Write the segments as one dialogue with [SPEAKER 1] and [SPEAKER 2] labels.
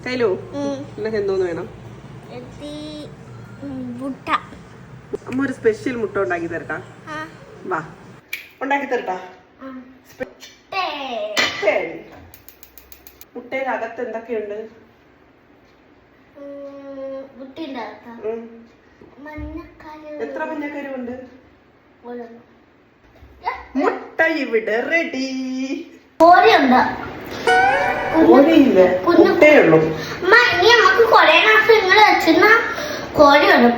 [SPEAKER 1] കയ്യിലോ എന്നൊക്കെ എന്തോന്ന് വേണം? അമ്മ ഒരു സ്പെഷ്യൽ മുട്ട ഉണ്ടാക്കി തരട്ടാ. വാ ഉണ്ടാക്കി തരട്ടാ. മുട്ടയുടെ അകത്ത് എന്തൊക്കെയുണ്ട്? എത്ര മഞ്ഞക്കരുവുണ്ട്? മുട്ട ഇവിടെ റെഡി. കോഴിയില്ല, മുട്ടയേ ഉള്ളൂ.
[SPEAKER 2] നമുക്ക് കൊറേ നാസം നിങ്ങൾ വെച്ചിരുന്ന കോഴി വരും.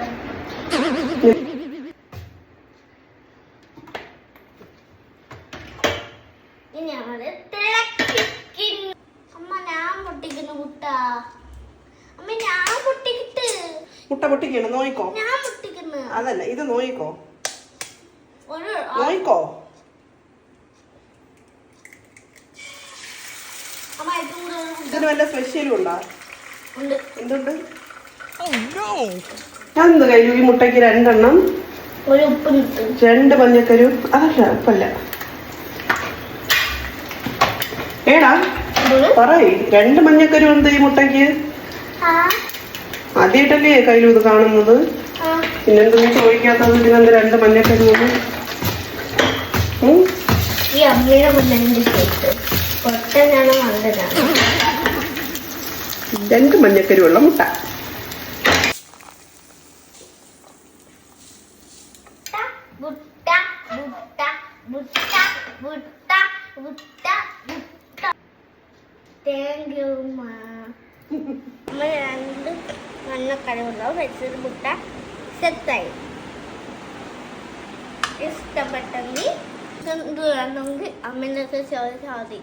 [SPEAKER 1] മുട്ട പൊട്ടിക്കണം, നോയിക്കോ. അതല്ല, ഇത് നോയിക്കോ, നോയിക്കോ. ഇതിന് വല്ല സ്പെഷ്യലും ഉണ്ടോ? എന്തുണ്ട്? ഞാൻ കഴിയും. ഈ മുട്ടയ്ക്ക് 2 എണ്ണം, 2 മഞ്ഞക്കരു. അതല്ല ഉപ്പല്ല. ഏടാ പറയ്, 2 മഞ്ഞക്കരു ഉണ്ട് ഈ മുട്ടയ്ക്ക്. ആദ്യമായിട്ടല്ലേ കയ്യിലും ഇത് കാണുന്നത്? പിന്നെന്തൊന്നും ചോദിക്കാത്തത്? ഇതിനെന്ത് 2 മഞ്ഞക്കരു?
[SPEAKER 2] ഈ അമ്മയുടെ മുന്നിൽ
[SPEAKER 1] 2 മഞ്ഞക്കരുള്ള മുട്ട.
[SPEAKER 2] മഞ്ഞക്കരുണ്ടാവും വെച്ചൊരു മുട്ട സെറ്റായി. ഇഷ്ടപ്പെട്ടെങ്കിൽ വേണമെങ്കിൽ അമ്മേൻ്റെ ചോദിച്ചാൽ മതി.